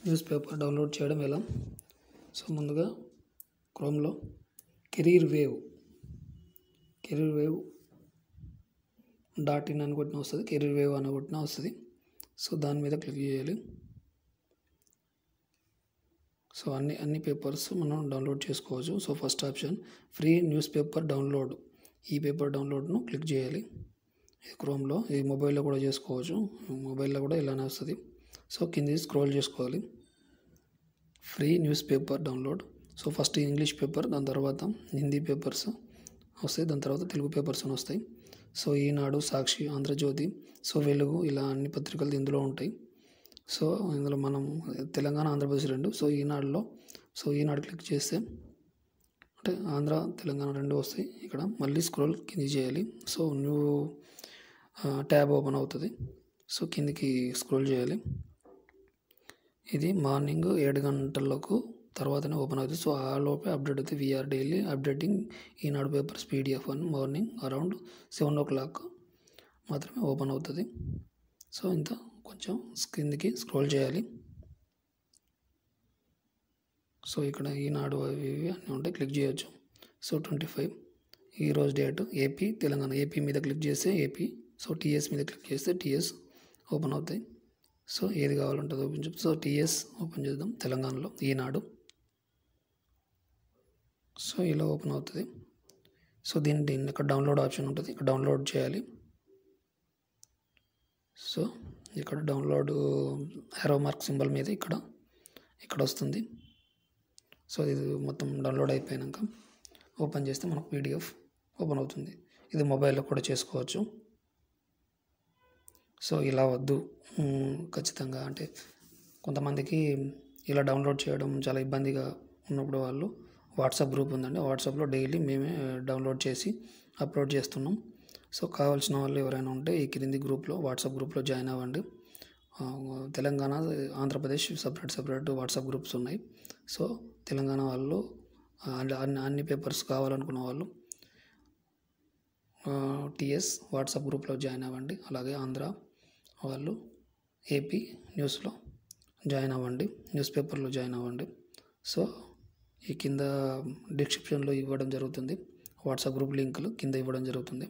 News paper download చేయడం ఎలా? So ముందుగా క్రోమ్లో కెరీర్ వేవ్ .in అని కొట్టిన వస్తుంది, కెరీర్ వేవ్ అని కొట్టిన వస్తుంది. సో దాని మీద క్లిక్ చేయాలి. సో అన్ని పేపర్స్ మనం డౌన్లోడ్ చేసుకోవచ్చు. So first option free news paper download, ఈ పేపర్ డౌన్లోడ్ను క్లిక్ చేయాలి. ఇది క్రోమ్లో, ఇది మొబైల్లో కూడా చేసుకోవచ్చు. మొబైల్లో కూడా ఇలానే వస్తుంది. సో కింది స్క్రోల్ చేసుకోవాలి. Free news paper download. So first English paper, దాని తర్వాత హిందీ పేపర్స్ వస్తాయి, దాని తర్వాత తెలుగు పేపర్స్ అని వస్తాయి. సో ఈనాడు, సాక్షి, ఆంధ్రజ్యోతి, సో వెలుగు, ఇలా అన్ని పత్రికలు ఇందులో ఉంటాయి. సో ఇందులో మనం తెలంగాణ, ఆంధ్రప్రదేశ్ రెండు. సో ఈనాడు క్లిక్ చేస్తే అంటే ఆంధ్ర, తెలంగాణ రెండు వస్తాయి. ఇక్కడ మళ్ళీ స్క్రోల్ కింది చేయాలి. సో న్యూ ట్యాబ్ ఓపెన్ అవుతుంది. సో కిందికి స్క్రోల్ చేయాలి. ఇది మార్నింగ్ 7 గంటలకు తర్వాతనే ఓపెన్ అవుతుంది. సో ఆ లోపే అప్డేట్ అవుతుంది. వీఆర్ డైలీ అప్డేటింగ్ ఈనాడు పేపర్స్ PDF అని మార్నింగ్ అరౌండ్ 7 o'clock మాత్రమే ఓపెన్ అవుతుంది. సో ఇంత కొంచెం కిందికి స్క్రోల్ చేయాలి. సో ఇక్కడ ఈనాడు అవి అన్నీ ఉంటాయి, క్లిక్ చేయొచ్చు. సో 25 ఈరోజు డేట్ ఏపీ, తెలంగాణ. ఏపీ మీద క్లిక్ చేస్తే ఏపీ, సో TS మీద క్లిక్ చేస్తే TS ఓపెన్ అవుతాయి. సో ఏది కావాలంటే అది ఓపెన్ చేద్దాం. సో TS ఓపెన్ చేద్దాం. తెలంగాణలో ఈనాడు. సో ఇలా ఓపెన్ అవుతుంది. సో దీన్ని ఇక్కడ డౌన్లోడ్ ఆప్షన్ ఉంటుంది, ఇక్కడ డౌన్లోడ్ చేయాలి. సో ఇక్కడ డౌన్లోడ్ యారో మార్క్ సింబల్ మీద ఇక్కడ వస్తుంది. సో ఇది మొత్తం డౌన్లోడ్ అయిపోయాక ఓపెన్ చేస్తే మనకు PDF ఓపెన్ అవుతుంది. ఇది మొబైల్లో కూడా చేసుకోవచ్చు. సో ఇలా వద్దు ఖచ్చితంగా, అంటే కొంతమందికి ఇలా డౌన్లోడ్ చేయడం చాలా ఇబ్బందిగా ఉన్నప్పుడు వాళ్ళు వాట్సాప్ గ్రూప్ ఉందండి, వాట్సాప్లో డైలీ మేమే డౌన్లోడ్ చేసి అప్లోడ్ చేస్తున్నాం. సో కావాల్సిన వాళ్ళు ఎవరైనా ఉంటే ఈ క్రింది గ్రూప్లో, వాట్సాప్ గ్రూప్లో జాయిన్ అవ్వండి. Telangana, Andhra Pradesh separate WhatsApp groups ఉన్నాయి. సో తెలంగాణ వాళ్ళు అన్ని పేపర్స్ కావాలనుకున్న వాళ్ళు TS వాట్సాప్ గ్రూప్లో జాయిన్ అవ్వండి. అలాగే ఆంధ్ర వాళ్ళు AP న్యూస్లో జాయిన్ అవ్వండి, న్యూస్ పేపర్లో జాయిన్ అవ్వండి. సో ఈ కింద డిస్క్రిప్షన్లో ఇవ్వడం జరుగుతుంది, వాట్సాప్ గ్రూప్ లింకులు కింద ఇవ్వడం జరుగుతుంది.